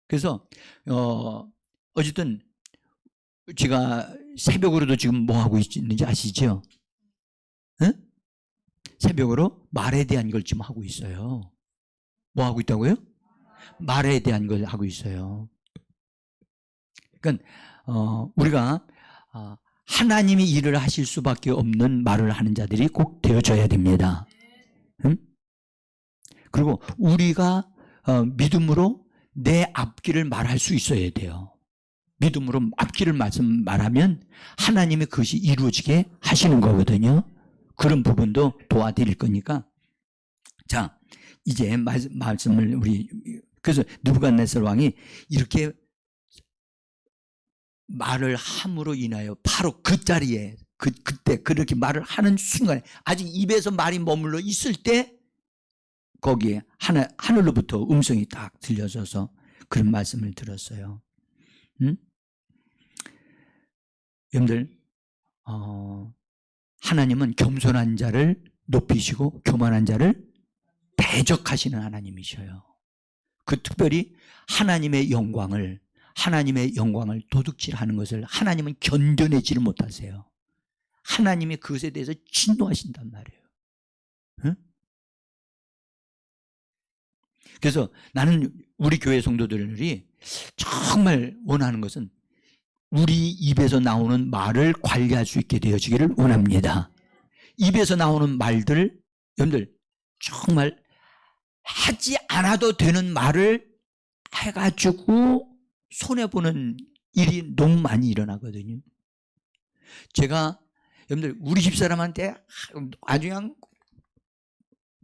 A: 그래서 어쨌든 제가 새벽으로도 지금 뭐 하고 있는지 아시죠? 응? 새벽으로 말에 대한 걸 지금 하고 있어요. 뭐 하고 있다고요? 말에 대한 걸 하고 있어요. 그러니까 우리가 하나님이 일을 하실 수밖에 없는 말을 하는 자들이 꼭 되어져야 됩니다. 응? 그리고 우리가 믿음으로 내 앞길을 말할 수 있어야 돼요. 믿음으로 앞길을 말하면 하나님이 그것이 이루어지게 하시는 거거든요. 그런 부분도 도와드릴 거니까. 자, 이제 말씀을 그래서 느부갓네살 왕이 이렇게 말을 함으로 인하여 바로 그 자리에 그때 그렇게 말을 하는 순간에 아직 입에서 말이 머물러 있을 때 거기에 하늘로부터 음성이 딱 들려져서 그런 말씀을 들었어요. 여러분들, 하나님은 겸손한 자를 높이시고 교만한 자를 대적하시는 하나님이셔요. 특별히 하나님의 영광을 도둑질하는 것을 하나님은 견뎌내지를 못하세요. 하나님이 그것에 대해서 진노하신단 말이에요. 응? 그래서 나는 우리 교회 성도들이 정말 원하는 것은 우리 입에서 나오는 말을 관리할 수 있게 되어지기를 원합니다. 입에서 나오는 말들, 여러분들 정말 하지 않아도 되는 말을 해가지고 손해보는 일이 너무 많이 일어나거든요. 제가 여러분들 우리 집사람한테 아주 그냥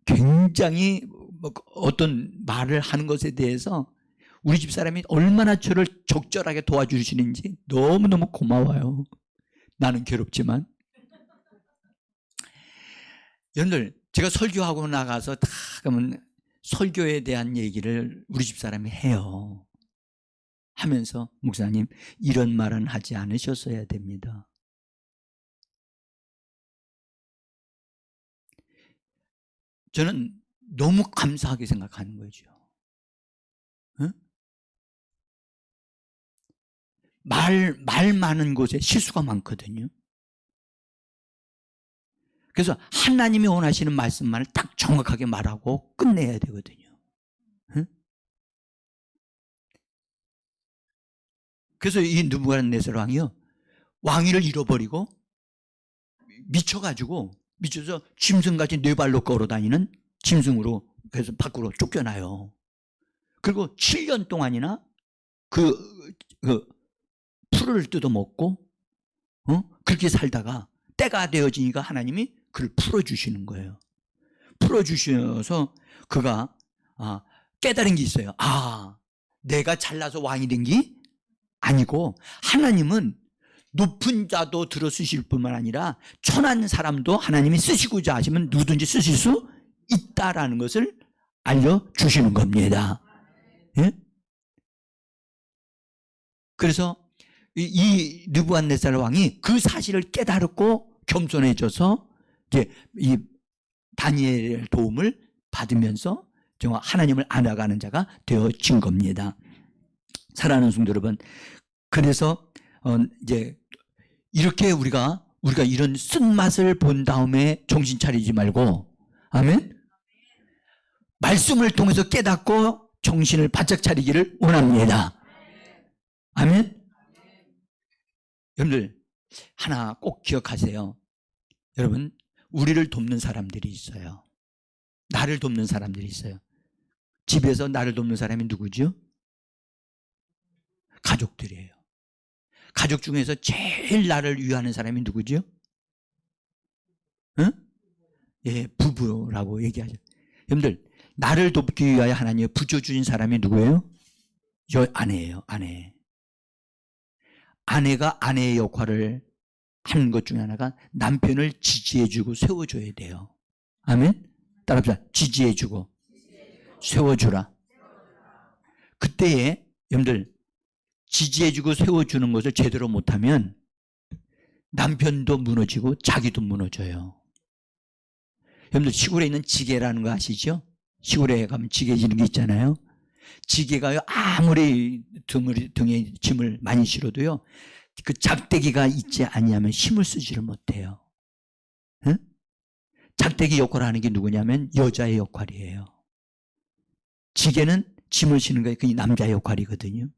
A: 굉장히 어떤 말을 하는 것에 대해서 우리 집사람이 얼마나 저를 적절하게 도와주시는지 너무너무 고마워요. 나는 괴롭지만. 여러분들 제가 설교하고 나가서 다 그러면 설교에 대한 얘기를 우리 집사람이 해요. 하면서 목사님 이런 말은 하지 않으셨어야 됩니다. 저는 너무 감사하게 생각하는 거죠. 응? 말 많은 곳에 실수가 많거든요. 그래서 하나님이 원하시는 말씀만을 딱 정확하게 말하고 끝내야 되거든요. 응? 그래서 이 느부갓네살 왕이요, 왕위를 잃어버리고 미쳐서 짐승같이 네 발로 걸어다니는 짐승으로 그래서 밖으로 쫓겨나요. 그리고 7년 동안이나 그 풀을 뜯어먹고 그렇게 살다가 때가 되어지니까 하나님이 그를 풀어주시는 거예요. 풀어주셔서 그가 깨달은 게 있어요. 내가 잘나서 왕이 된 게 아니고 하나님은 높은 자도 들어 쓰실 뿐만 아니라 천한 사람도 하나님이 쓰시고자 하시면 누구든지 쓰실 수 있다라는 것을 알려주시는 겁니다. 예? 그래서 이 느부갓네살 왕이 그 사실을 깨달았고 겸손해져서 이제 이 다니엘의 도움을 받으면서 정말 하나님을 알아가는 자가 되어진 겁니다. 사랑하는 성도 여러분, 그래서 이제 이렇게 우리가 이런 쓴맛을 본 다음에 정신 차리지 말고, 아멘? 말씀을 통해서 깨닫고 정신을 바짝 차리기를 원합니다. 아멘? 여러분들 하나 꼭 기억하세요. 여러분, 우리를 돕는 사람들이 있어요. 나를 돕는 사람들이 있어요. 집에서 나를 돕는 사람이 누구죠? 가족들이에요. 가족 중에서 제일 나를 위하는 사람이 누구죠? 응? 예, 부부라고 얘기하죠. 여러분들, 나를 돕기 위하여 하나님이 붙여주신 사람이 누구예요? 아내예요, 아내. 아내가 아내의 역할을 하는 것 중에 하나가 남편을 지지해주고 세워줘야 돼요. 아멘? 따라합시다. 지지해주고 세워주라. 그때에 여러분들 지지해주고 세워주는 것을 제대로 못하면 남편도 무너지고 자기도 무너져요. 여러분들 시골에 있는 지게라는 거 아시죠? 시골에 가면 지게 지는 게 있잖아요. 지게가요, 아무리 등에 짐을 많이 실어도요, 그 작대기가 있지 아니하면 힘을 쓰지를 못해요. 응? 작대기 역할을 하는 게 누구냐면 여자의 역할이에요. 지게는 짐을 실는 게 그게 남자의 역할이거든요.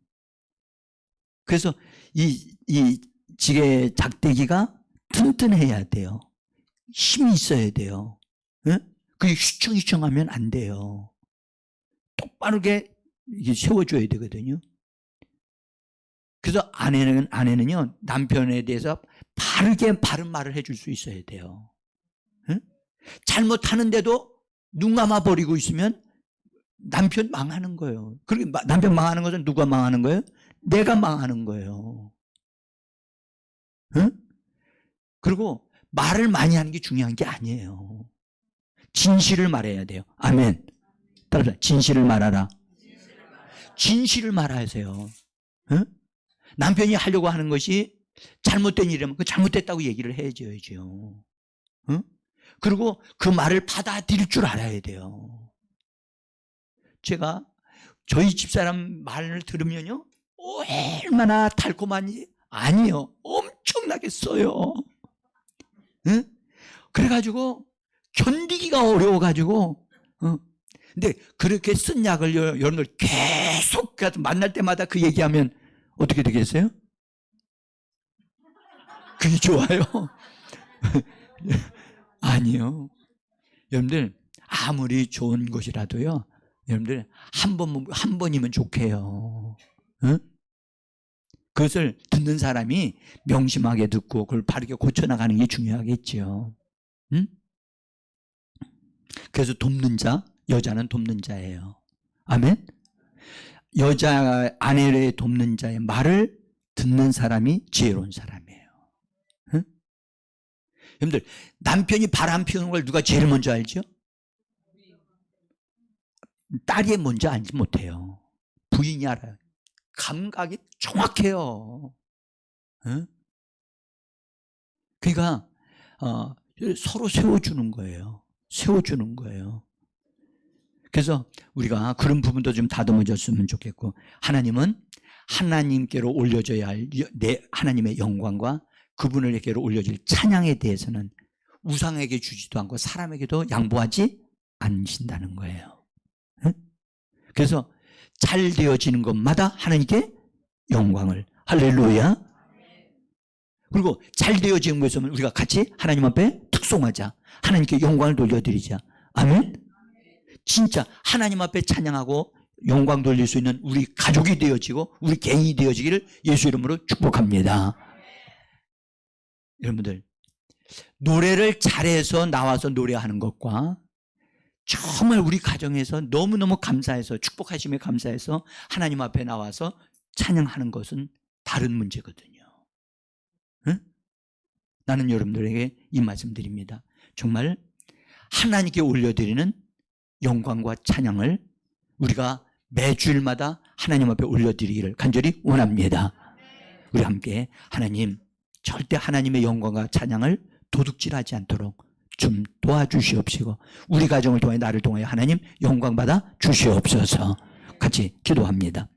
A: 그래서 이 지게 작대기가 튼튼해야 돼요. 힘이 있어야 돼요. 응? 그게 휘청휘청하면 안 돼요. 똑바르게 세워줘야 되거든요. 그래서 아내는요, 남편에 대해서 바른 말을 해줄 수 있어야 돼요. 응? 잘못하는데도 눈 감아 버리고 있으면 남편 망하는 거예요. 그리고 남편 망하는 것은 누가 망하는 거예요? 내가 망하는 거예요. 응? 그리고 말을 많이 하는 게 중요한 게 아니에요. 진실을 말해야 돼요. 아멘. 따라서 진실을 말하라. 진실을 말하세요. 응? 남편이 하려고 하는 것이 잘못된 일이면 그 잘못됐다고 얘기를 해줘야죠. 응? 그리고 그 말을 받아들일 줄 알아야 돼요. 제가 저희 집사람 말을 들으면요, 얼마나 달콤한지. 아니요, 엄청나게 써요. 응? 그래가지고 견디기가 어려워가지고 근데 그렇게 쓴 약을 여러분들 계속 만날 때마다 그 얘기하면 어떻게 되겠어요? 그게 좋아요? 아니요. 여러분들 아무리 좋은 것이라도요, 여러분들 한 번이면 좋게요. 응? 그것을 듣는 사람이 명심하게 듣고 그걸 바르게 고쳐나가는 게 중요하겠죠. 응? 그래서 돕는 자, 여자는 돕는 자예요. 아멘? 여자 아내를 돕는 자의 말을 듣는 사람이 지혜로운 사람이에요. 응? 여러분들 남편이 바람 피우는 걸 누가 제일 먼저 알죠? 딸이 먼저 알지 못해요. 부인이 알아요. 감각이 정확해요. 응? 그러니까 서로 세워주는 거예요. 세워주는 거예요. 그래서 우리가 그런 부분도 좀 다듬어졌으면 좋겠고, 하나님은 하나님께로 올려져야 할 하나님의 영광과 그분에게로 올려질 찬양에 대해서는 우상에게 주지도 않고 사람에게도 양보하지 않으신다는 거예요. 응? 그래서 잘 되어지는 것마다 하나님께 영광을, 할렐루야. 그리고 잘 되어지는 것은 우리가 같이 하나님 앞에 특송하자, 하나님께 영광을 돌려드리자. 아멘. 진짜 하나님 앞에 찬양하고 영광 돌릴 수 있는 우리 가족이 되어지고 우리 개인이 되어지기를 예수 이름으로 축복합니다. 여러분들 노래를 잘해서 나와서 노래하는 것과 정말 우리 가정에서 너무너무 감사해서 축복하심에 감사해서 하나님 앞에 나와서 찬양하는 것은 다른 문제거든요. 응? 나는 여러분들에게 이 말씀 드립니다. 정말 하나님께 올려드리는 영광과 찬양을 우리가 매주일마다 하나님 앞에 올려드리기를 간절히 원합니다. 우리 함께 하나님, 절대 하나님의 영광과 찬양을 도둑질하지 않도록 좀 도와주시옵시고 우리 가정을 통해 나를 통하여 하나님 영광 받아 주시옵소서. 같이 기도합니다.